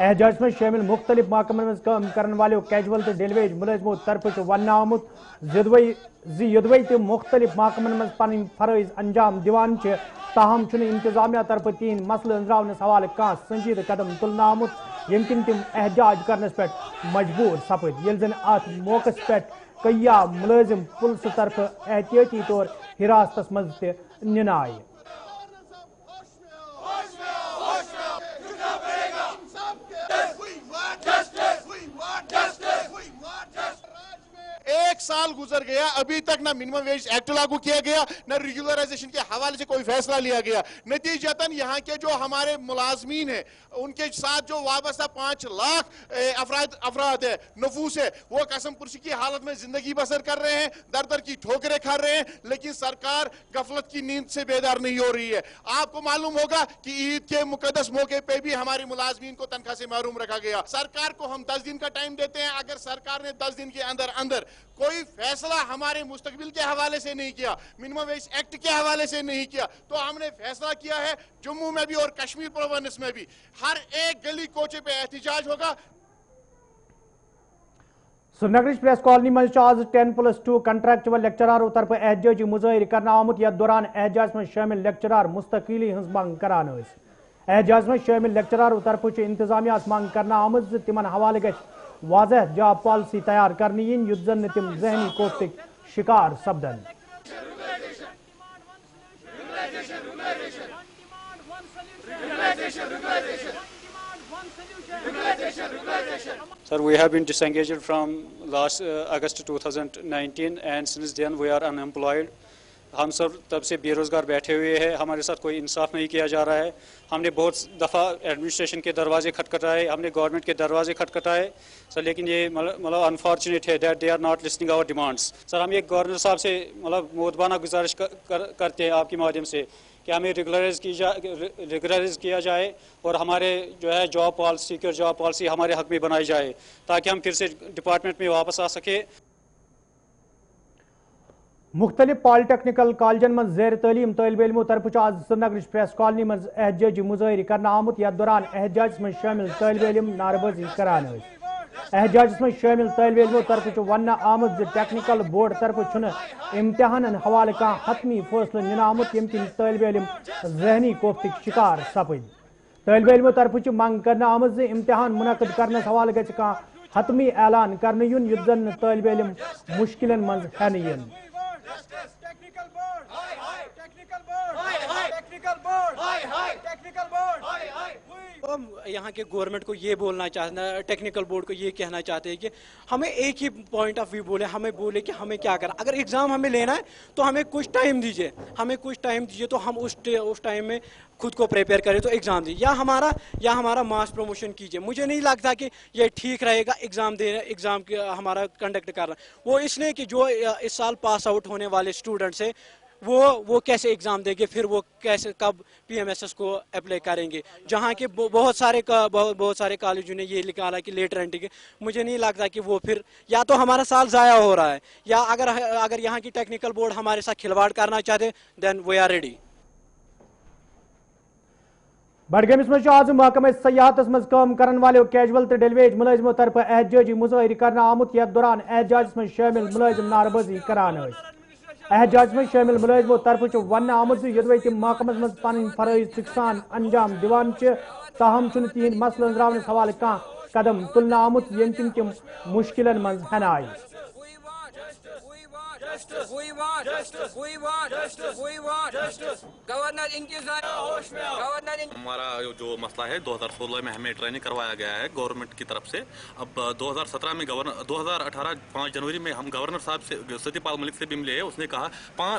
احتجاج میں شامل مختلف محکمن میں کام کرن والوں کیجول تو ڈیلیویج ملازموں طرف ون آمت یدوی تم مختلف محکمن میں پن فرائض انجام دیوان تاہم انتظامیہ طرف تین مسئلہ انزراونس حوالہ کان سنجیدہ قدم تلنا آمت یم کن تم احتجاج کرنس پہ مجبور سپد یل زن ات موقع پہ کیا ملازم پولیس طرف احتیاطی طور حراست مز تہ ننائے. ایک سال گزر گیا ابھی تک نہ منیمم ویج ایکٹ لاگو کیا گیا نہ ریگولرائزیشن کے حوالے سے کوئی فیصلہ لیا گیا. نتیجتاً یہاں کے جو ہمارے ملازمین ہیں ان کے ساتھ جو وابستہ 5 لاکھ افراد ہے نفوس ہے وہ قسم پرسی کی حالت میں زندگی بسر کر رہے ہیں, در در کی ٹھوکریں کھا رہے ہیں, لیکن سرکار غفلت کی نیند سے بیدار نہیں ہو رہی ہے. آپ کو معلوم ہوگا کہ عید کے مقدس موقع پہ بھی ہمارے ملازمین کو تنخواہ سے محروم رکھا گیا. سرکار کو ہم 10 دن کا ٹائم دیتے ہیں, اگر سرکار نے 10 دن کے اندر کوئی فیصلہ ہمارے مستقبل کے حوالے سے نہیں کیا, منیمم ویج ایکٹ کے حوالے سے نہیں کیا, تو ہم نے فیصلہ کیا ہے جموں میں بھی اور کشمیر پروونس میں بھی ہر ایک گلی کوچے پہ احتجاج ہوگا. سری نگر پریس کالونی مز آز 10+2 کنٹریکچول لیکچراروں طرف احتجاجی مظاہرہ کرنا آمت یتھ دوران احتجاج میں شامل لیکچرار مستقلی ہز منگ کران. احتجاج میں شامل لیکچراروں طرف انتظامیہ منگ کرنا آمت تمن حوالہ گژھِ واضح جاب پالیسی تیار کرنے ین یُتھ زن تم ذہنی کوفتک شکار سپدن. Sir, we have been disengaged from last August 2019 and since then we are unemployed. ہم سب تب سے بے روزگار بیٹھے ہوئے ہیں, ہمارے ساتھ کوئی انصاف نہیں کیا جا رہا ہے. ہم نے بہت دفعہ ایڈمنسٹریشن کے دروازے کھٹکھٹائے, ہم نے گورنمنٹ کے دروازے کھٹکھٹائے سر, لیکن یہ مطلب انفارچونیٹ ہے that they are not listening our demands. Sir ہم یہ گورنر صاحب سے مطلب مودبانہ گزارش کرتے ہیں آپ کے مادھیم سے کہ ہمیں ریگولرائز کیا جائے اور ہمارے جو ہے job policy secure job policy ہمارے حق میں بنائی جائے تاکہ ہم پھر سے ڈپارٹمنٹ میں واپس آ سکے. مختلف پالی ٹیکنیکل کالجن من زیر تعلیم طالب علموں طرف آز سری نگر پریس کالونی من احتجاجی مظاہرہ کرنا آمت یتھ دوران احتجاج میں شامل طالب علم نعرہ بازی کران. احتجاج میں شامل طالب علموں طرف ونہ آمت ٹیکنیکل بورڈ طرف امتحان حوالہ کان حتمی فیصلہ نن آمت یم کن طالب علم ذہنی کوفتک شکار سپد. طالب علموں طرف منگ کرنا آمت امتحان منعقد کرنس حوالہ گژھِ کان حتمی اعلان کرنے یون یُتھ زن طالب علم مشکلن من ہینہ ین. ہم یہاں کے گورنمنٹ کو یہ بولنا چاہتے ہیں, ٹیکنیکل بورڈ کو یہ کہنا چاہتے ہیں کہ ہمیں ایک ہی پوائنٹ آف ویو بولے, ہمیں بولے کہ ہمیں کیا کرنا. اگر ایگزام ہمیں لینا ہے تو ہمیں کچھ ٹائم دیجیے, تو ہم اس ٹائم میں خود کو پریپیئر کریں تو ایگزام دیجیے یا ہمارا ماس پروموشن کیجیے. مجھے نہیں لگتا کہ یہ ٹھیک رہے گا ایگزام ہمارا کنڈکٹ کرنا. وہ اس لیے کہ جو اس سال پاس آؤٹ ہونے والے اسٹوڈنٹس ہیں وہ کیسے ایگزام دیں گے, پھر وہ کیسے کب پی ایم ایس ایس کو اپلائی کریں گے, جہاں کے بہت سارے کالجوں نے یہ نکالا کہ لیٹر انٹری کے. مجھے نہیں لگتا کہ وہ پھر یا تو ہمارا سال ضائع ہو رہا ہے یا اگر یہاں کی ٹیکنیکل بورڈ ہمارے ساتھ کھلواڑ کرنا چاہتے دین وی آر ریڈی. بڈگامس مز آز محکمہ سیاحت مز کام کرن والوں کیجول تو ڈیلیویج ملازموں طرف احتجاجی مظاہرہ کرنا آمت یتھ دوران احتجاج مز شامل ملازم نعرہ بازی کران. احتجاج میں شامل ملازموں طرف ون آمت یدوی تم محکمس مز پن فرائض سان انجام دیوان تاہم تہند مسئلہ انزراونس حوالہ کان قدم تلنا آمت یم کن تم مشکلن من ہینہ آئی. ہمارا جو مسئلہ ہے 2016 میں ہمیں ٹریننگ کروایا گیا ہے گورنمنٹ کی طرف سے. اب 2017 میں 2018 5 جنوری میں ہم گورنر صاحب سے ستیہ پال ملک سے بھی ملے ہیں. اس نے کہا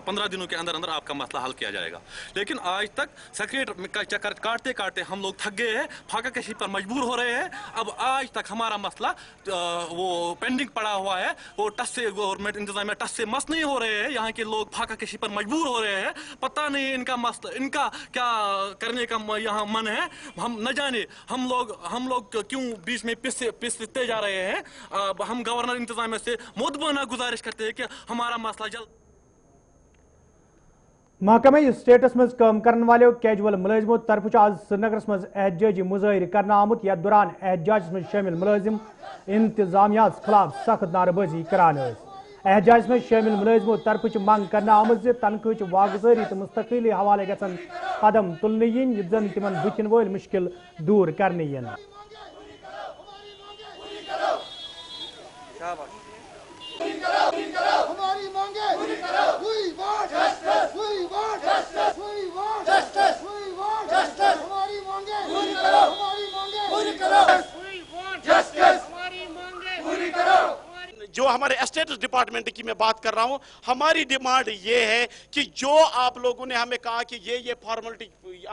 15 دنوں کے اندر آپ کا مسئلہ حل کیا جائے گا, لیکن آج تک سیکریٹری کا چکر کاٹتے کاٹتے ہم لوگ تھک گئے ہیں, پھاکہ کشی پر مجبور ہو رہے ہیں. اب آج تک ہمارا مسئلہ وہ پینڈنگ پڑا ہوا ہے, وہ ٹس سے گورنمنٹ انتظامیہ ٹس سے مس نہیں ہو رہے ہیں. یہاں کے لوگ پھاکہ کشی پر مجبور ہو رہے ہیں. پتہ نہیں ان کا مسئلہ, ان کا کیا کرنے کا یہاں من ہے, ہم نہ جانے. ہم لوگ کیوں بیچ میں پستے جا رہے ہیں. ہم گورنر انتظامیہ سے مودبانہ گزارش کرتے ہیں کہ ہمارا مسئلہ جلد. محکمہ اسٹیٹس مز کام کرن والو کیجول ملازمو طرف آج سرینگرس مز احتجاجی مظاہر کرنا آمت یتھ دوران احتجاجس مز شامل ملازم انتظامیہ خلاف سخت نعرہ بازی کران احتجاجس مز شامل ملازمو طرف منگ کرنا آمت تنخواہ واگزاری تو مستقلی حوالے گژھن قدم تلنے ین یت زن تمن بتن ول مشکل دور کرنے ین جو ہمارے اسٹیٹس ڈپارٹمنٹ کی میں بات کر رہا ہوں، ہماری ڈیمانڈ یہ ہے کہ جو آپ لوگوں نے ہمیں کہا کہ یہ فارملٹی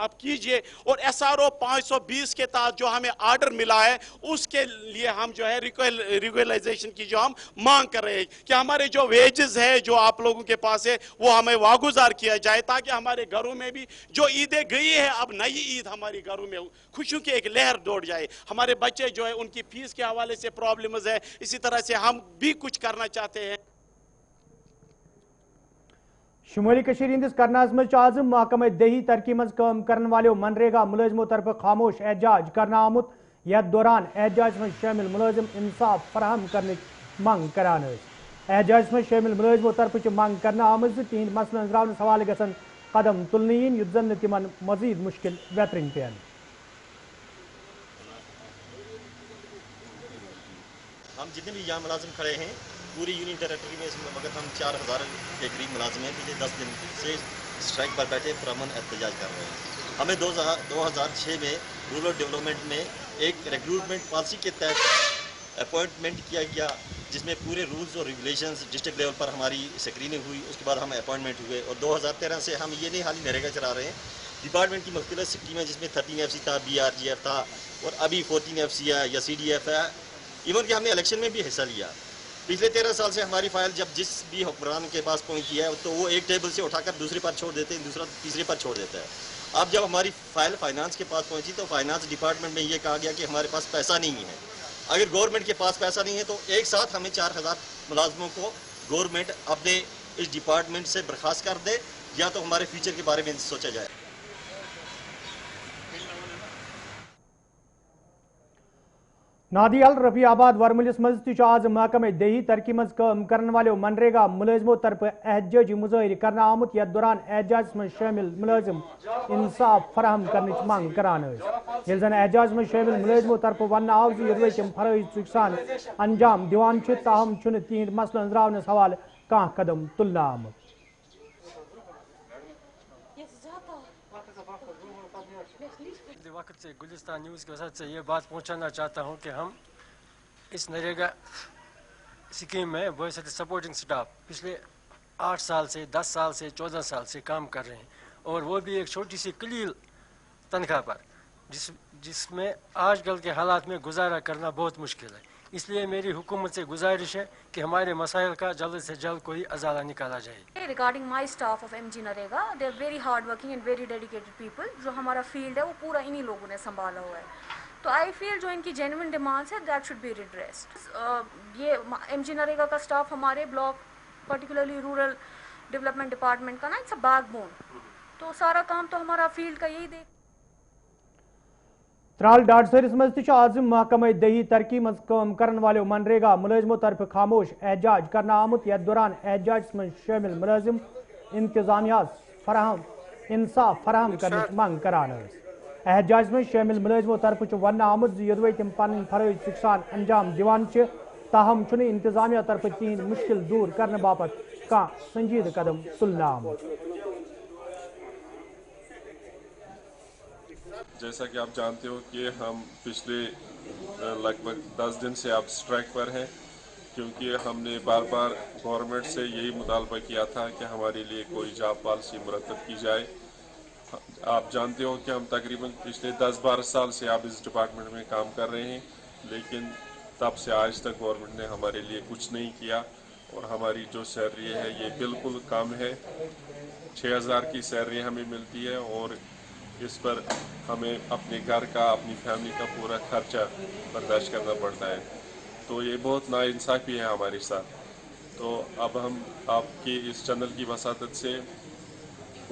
آپ کیجئے اور SRO 520 کے تحت جو ہمیں آرڈر ملا ہے اس کے لیے ہم جو ہے ریگولائزیشن کی جو ہم مانگ کر رہے ہیں کہ ہمارے جو ویجز ہے جو آپ لوگوں کے پاس ہے وہ ہمیں واگزار کیا جائے تاکہ ہمارے گھروں میں بھی جو عیدیں گئی ہے اب نئی عید ہماری گھروں میں خوشیوں کی ایک لہر دوڑ جائے. ہمارے بچے جو ہے ان کی فیس کے حوالے سے پرابلمز ہے، اسی طرح سے ہم بھی کچھ کرنا چاہتے ہیں. شمالی کشیر ہندس کرناس مز آز محکمہ دیہی ترقی مز کام کرن والو منریگا ملازمو طرف خاموش احتجاج کرنا آمت یتھ دوران احتجاج مز شامل ملازم انصاف فراہم کرنے منگ کران احتجاج مز شامل ملازمو طرف منگ کرنا آمت تہند مسئلہ انزراونس حوالے گژھن قدم تلنے ین یت زن تمن مزید مشکل ویترن پین. ہم جتنے بھی یہاں ملازم کھڑے ہیں پوری یونین ٹیریٹری میں اس وقت ہم 4000 کے قریب ملازم ہیں. پچھلے 10 دن سے اسٹرائک پر بیٹھے پرامن احتجاج کر رہے ہیں. ہمیں 2006 میں رورل ڈیولپمنٹ میں ایک ریکروٹمنٹ پالیسی کے تحت اپوائنٹمنٹ کیا گیا جس میں پورے رولز اور ریگولیشنز ڈسٹرکٹ لیول پر ہماری اسکریننگ ہوئی. اس کے بعد ہم اپوائنٹمنٹ ہوئے اور 2013 سے ہم یہ نہیں حالی نریگا چلا رہے ہیں. ڈپارٹمنٹ کی مختلف اسکیمیں جس میں 13 FC تھا، BRGF تھا اور ابھی 14 FC ہے یا CDF ہے. ایون کہ ہم نے الیکشن میں بھی حصہ لیا. پچھلے 13 سال سے ہماری فائل جب جس بھی حکمران کے پاس پہنچی ہے تو وہ ایک ٹیبل سے اٹھا کر دوسرے پر چھوڑ دیتے ہیں، دوسرا تیسرے پر چھوڑ دیتا ہے. اب جب ہماری فائل فائنانس کے پاس پہنچی تو فائنانس ڈپارٹمنٹ میں یہ کہا گیا کہ ہمارے پاس پیسہ نہیں ہے. اگر گورنمنٹ کے پاس پیسہ نہیں ہے تو ایک ساتھ ہمیں 4000 ملازموں کو گورنمنٹ اپنے اس ڈپارٹمنٹ سے برخاست کر دے یا تو ہمارے فیوچر کے بارے میں سوچا جائے. نادیال رفیع آباد ورملس مز آز محکمہ دیہی ترقی مز کام کرن والو منریگا ملازمو طرف احتجاجی مظاہر کرنا آمت یتھ دوران احتجاج مز شامل ملازم انصاف فراہم کرنے منگ کران یل زن احتجاج مز شامل ملازمو طرف ون آو زی تم فرض سان انجام دیوان تاہم تہند مسئلہ انزراونس حوالہ کان قدم تلنا آمت. وقت سے گلستان نیوز کے وسط سے یہ بات پہنچانا چاہتا ہوں کہ ہم اس نریگا اسکیم میں بہت سپورٹنگ سٹاف پچھلے 8 سال سے 10 سال سے 14 سال سے کام کر رہے ہیں اور وہ بھی ایک چھوٹی سی قلیل تنخواہ پر جس میں آج کل کے حالات میں گزارا کرنا بہت مشکل ہے. اس لیے میری حکومت سے گزارش ہے کہ ہمارے مسائل کا جلد سے جلد کوئی ازالہ نکالا جائے. Regarding my staff of MG Narega, they are very hard working and very dedicated people. جو ہمارا فیلڈ ہے وہ پورا انہی لوگوں نے سنبھالا ہوا ہے. تو I feel جو ان کی genuine demands ہے that should be redressed. یہ MG Narega کا staff ہمارے block particularly rural development department کا نا it's a backbone. تو سارا کام تو ہمارا فیلڈ کا یہی دیکھ. ترال ڈاٹ سرس مز آز محکمہ دیہی ترقی مز کام کرن والو منریگا ملازمو طرف خاموش احتجاج کرنا آمت یتھ دوران احتجاج مز شامل ملازم انتظامیہ انصاف فراہم کرنے منگ کران احتجاج مز شامل ملازمو طرف ون آمت زی تم پن فرض سان انجام دیوان تاہم انتظامیہ طرف تہند مشکل دور کرنے باپت کان سنجید قدم تلنا آمت. جیسا کہ آپ جانتے ہو کہ ہم پچھلے لگ بھگ 10 دن سے آپ اسٹرائک پر ہیں کیونکہ ہم نے بار بار گورنمنٹ سے یہی مطالبہ کیا تھا کہ ہمارے لیے کوئی جاب پالیسی مرتب کی جائے. آپ جانتے ہو کہ ہم تقریباً پچھلے 10-12 سال سے آپ اس ڈپارٹمنٹ میں کام کر رہے ہیں لیکن تب سے آج تک گورنمنٹ نے ہمارے لیے کچھ نہیں کیا اور ہماری جو سیلری ہے یہ بالکل کم ہے. 6000 کی سیلری ہمیں ملتی ہے اور اس پر ہمیں اپنے گھر کا اپنی فیملی کا پورا خرچہ برداشت کرنا پڑتا ہے. تو یہ بہت ناانصافی ہے ہمارے ساتھ. تو اب ہم آپ کی اس چینل کی وساطت سے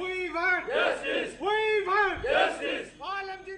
we want justice we want justice all MG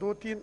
2-3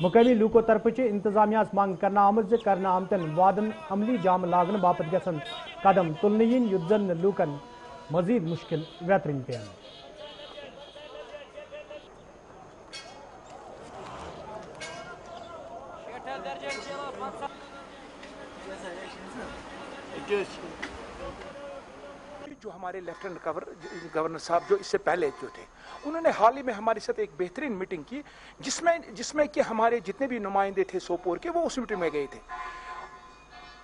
مقامی لوکو طرف انتظامیہ منگ کرنا آمت کرنا آمتن وادن عملی جام لاگن باپت گھن قدم تلن ین یت زن لوکن مزید مشکل ویترن پین جو ہمارے لیفٹیننٹ گورنر صاحب جو اس سے پہلے جو تھے انہوں نے حال ہی میں ہمارے ساتھ ایک بہترین میٹنگ کی جس میں کہ ہمارے جتنے بھی نمائندے تھے سوپور کے وہ اس میٹنگ میں گئے تھے.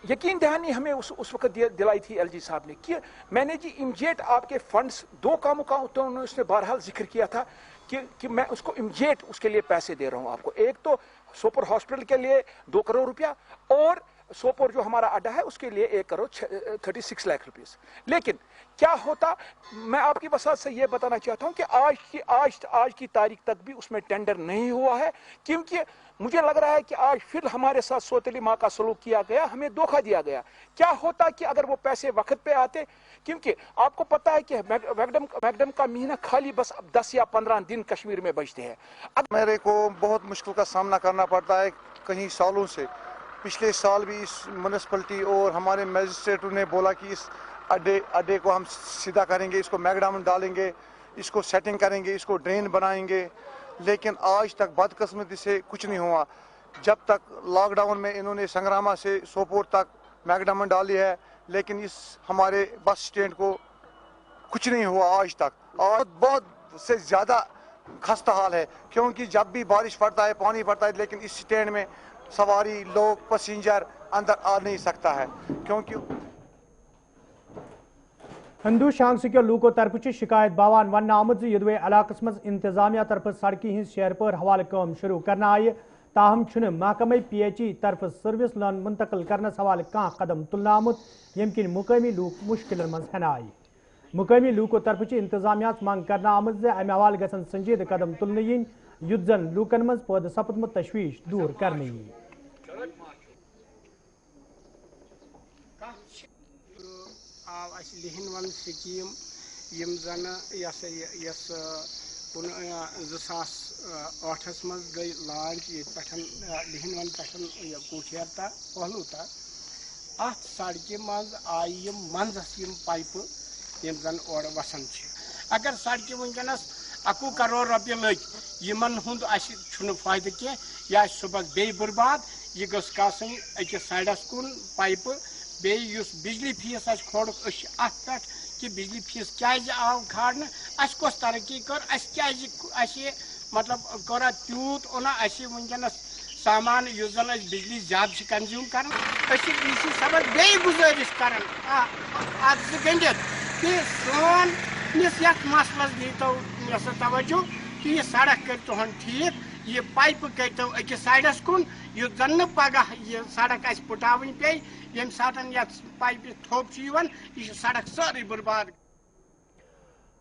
یقین دہانی ہمیں اس وقت دلائی تھی ایل جی صاحب نے کہ میں نے جی امیجیٹ آپ کے فنڈز دو کاموں کا اس نے بہرحال ذکر کیا تھا کہ میں اس کو امیجیٹ اس کے لیے پیسے دے رہا ہوں آپ کو. ایک تو سوپور ہاسپٹل کے لیے 2 کروڑ روپیہ اور سوپور جو ہمارا اڈا ہے اس کے لیے 1 کروڑ 36 لاکھ روپیز. لیکن کیا ہوتا میں آپ کی وسعت سے یہ بتانا چاہتا ہوں کہ آج کی تاریخ تک بھی اس میں ٹینڈر نہیں ہوا ہے کیونکہ مجھے لگ رہا ہے کہ آج پھر ہمارے ساتھ سوتیلی ماں کا سلوک کیا گیا, ہمیں دھوکہ دیا گیا. کیا ہوتا کہ اگر وہ پیسے وقت پہ آتے, کیونکہ آپ کو پتا ہے کہ میکڈم کا مہینہ خالی بس 10 یا 15 دن کشمیر میں بچتے ہیں. میرے کو بہت مشکل کا سامنا کرنا پڑتا ہے کہیں سالوں سے. پچھلے سال بھی اس میونسپلٹی اور ہمارے میجسٹریٹوں نے بولا کہ اس اڈے کو ہم سیدھا کریں گے, اس کو میکڈم ڈالیں گے, اس کو سیٹنگ کریں گے, اس کو ڈرین بنائیں گے, لیکن آج تک بدقسمتی سے کچھ نہیں ہوا. جب تک لاک ڈاؤن میں انہوں نے سنگراما سے سوپور تک میکڈم ڈالی ہے لیکن اس ہمارے بس اسٹینڈ کو کچھ نہیں ہوا آج تک. اور بہت سے زیادہ خستہ حال ہے کیونکہ جب بھی بارش پڑتا ہے پانی پڑتا ہے لیکن اس اسٹینڈ میں سواری لوگ پسنجر اندر آ نہیں سکتا ہے کیونکہ ہندو شانگس کے لوکو طرف شکایت باوان ون آمت یدوے علاقہ مز انتظامیہ طرف سڑکی ہز شہر پر حوالہ کام شروع کرنا آئے تاہم محکمہ پی ایچ ای طرف سروس لان منتقل کرنس حوالہ کان قدم تلن آمت یم کن مقامی لوک مشکل مز ہن آئی. مقامی لوکو طرف انتظامیہ منگ کرنا آمت امہ حوالہ گھن سنجید قدم تلن ین یت زن لوکن مز پید سپدمت تشویش دور کرنے ین. آو اس لہن ون سکیم یم زن یس 2008 مز گئی لانچ یہ لہن ون پہ کوٹھیر تا پہلو تا ات سڑکہ مز آئی منزس پائپہ یم زن اور وسان اگر سڑکہ ونکس 21 کروڑ روپیہ لگ یمن ہند فائدہ کی یہ صبح بی برباد یہ گھس کھسن اکس سائڈس کن پائپہ بیس بجلی فیس کھوڑ ات پہ کہ بجلی فیس کیاز آو کھاڑنے اس کس ترقی کر مطلب کورا تیوت اونا ونکس سامان اس زن بجلی زیادہ کنزیوم کر سبق بی گزارش کر گنڈت کہ سونس یھ مسلس دیتو توجہ کہ یہ سڑک کرتو ٹھیک یہ پائپ کرتو اکس سائڈس کن یت زن پگہ یہ سڑک اس پٹاون پی یم ساتن یت پائپ تھوپ یہ سڑک ساری برباد.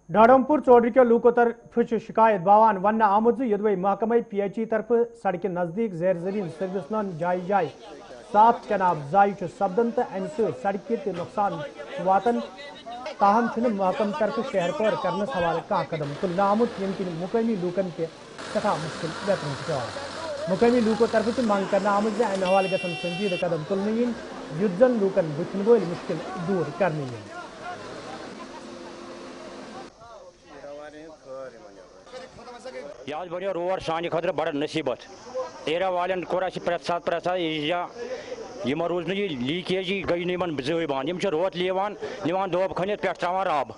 ڈاڈمپور چوڑری کے لوکو طرف شکایت باوان ون آمت یدوے محکمہ پی ایچ ای طرف سڑکہ نزدیک زیر زمین سروس لان جائے صاف چناب ضائع سپدن تو امہ سڑکہ تہ نقصان واتن تاہم محکم طرف شہر پور کرنس حوالہ کان قدم تلن آمت یم کن مقامی لوکن تہ سٹھا مشکل ویترن پیوان. مقامی لوکو طرف منگ کرنا آمت امہ حوالہ گھن سنجیدہ قدم تلن ین یت زن لوکن بتن ول مشکل دور کرنے ین. یہ بنو روڈ سانہ خاطر بڑا نصیبت. ایریا والن کور پریت سات یہ روز نا یہ لیکیج گئی نم زی بند روت لیوان دب کھنت پہ تران آب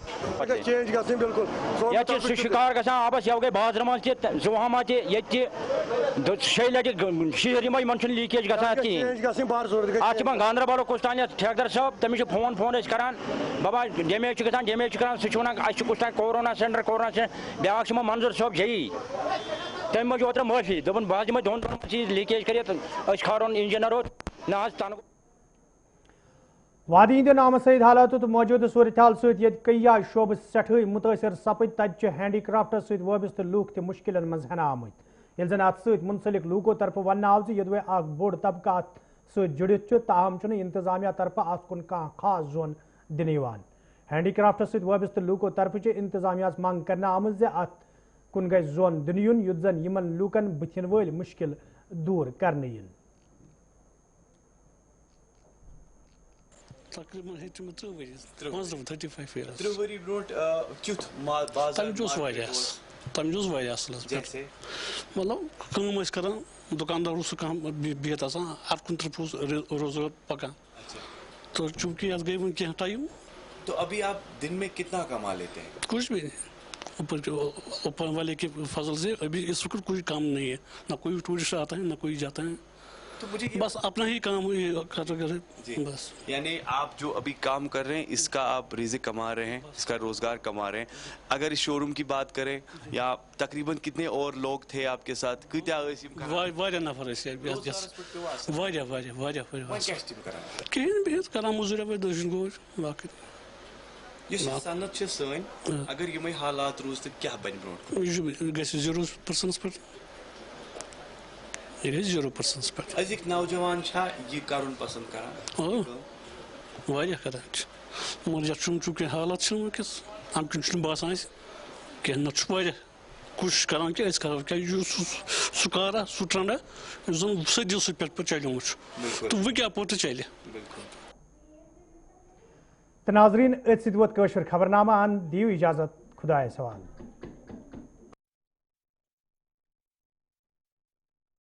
یہ سہ شکار گا آبس یہ گئی بازر من زوہما تہ 6 لٹہ شہر ان لیکیج گا کہین ات گاندربل کس تان ٹھیکدر صاحب تمس فون کران بابا ڈیمیج ڈیمیج کران سہ ونان کس تان کورونا سینٹر بیاا منظور صاحب جی تم مجھے اوتر معافی دن بہت دمے دون چیز لیکیج کرت کھارون انجینئر نہ وادی ہند نام سید حالات تو موجودہ صورتحال ست کئی شعبہ سٹھائی متاثر سپد تت ہینڈی کرافٹس ست وابستہ لوک تہ مشکلن مز ہن آمت یل زن ات ست منسلک لوکو طرف ون آو یدوے اخ بوڑ طبقہ ات ست جڑت تاہم انتظامیہ طرف ات کن کان خاص زون دن ہینڈی کرافٹس ست وابستہ لوکو طرف انتظامیہ منگ کرنا آمت ات کن گھس زون دن یت زن یمن لوکن بتھن ول مشکل دور کرنے ین تقریباً ہیٚچھِ مےٚ 3 ؤری 35 years 3 ؤری برونٛٹھ کیُتھ تَمہِ اوس واریاہ اَصٕل حظ مطلب کٲم ٲسۍ کران دُکاندار اوس سُہ کانٛہہ بِہِتھ آسان ہر کُنہِ طرفہٕ اوس روزگار پکان تو چوٗنٛکہِ یَتھ گٔے وۄنۍ کینٛہہ ٹایم تو ابھی آپ دن میں کتنا کما لیتے ہیں؟ کچھ بھی نہیں اوپر والے کے فضل سے ابھی اس وقت کوئی کام نہیں ہے نہ کوئی ٹورسٹ آتا ہے نہ کوئی جاتا ہے بس اپنا ہی کام کرے بس یعنی آپ جو ابھی کام کر رہے ہیں اس کا آپ رزق کما رہے ہیں اس کا روزگار کما رہے ہیں اگر اس شو روم کی بات کریں یا تقریباً کتنے اور لوگ تھے آپ کے ساتھ واریاہ نفر کہین بہت کران مزوری دٔچھُن گوش باقٕے یُس صنعت چھِ سٲنۍ اگر یِمے حالات روٗز تہٕ کیٛاہ بنہِ برونٛٹھ یہِ گژھِ 0% پٮ۪ٹھ یہ گژھِ 0% پٮ۪ٹھ أزِکۍ نوجوان چھا یہِ کَرُن پسنٛد کران واریاہ کران چھِ مگر یتھ چھُنہٕ چوٗنٛکہِ حالات چھِنہٕ وٕنکٮ۪س اَمہِ کِنۍ چھُنہٕ باسان اَسہِ کینٛہہ نتہٕ چھُ واریاہ کوٗشِش کران کہِ أسۍ کرو کیٛازِ یُس سُہ کارا سُہ ٹرٛنڈا یُس زن صدیو سۭتۍ پٮ۪ٹھ چلیومُت چھُ تہٕ وۄنۍ کیٛاہ پوٚت تہٕ چلہِ تو ناظرین ات سۭتۍ ووت کٲشُر خبرنامہ دیو اجازت خدایس حوالہٕ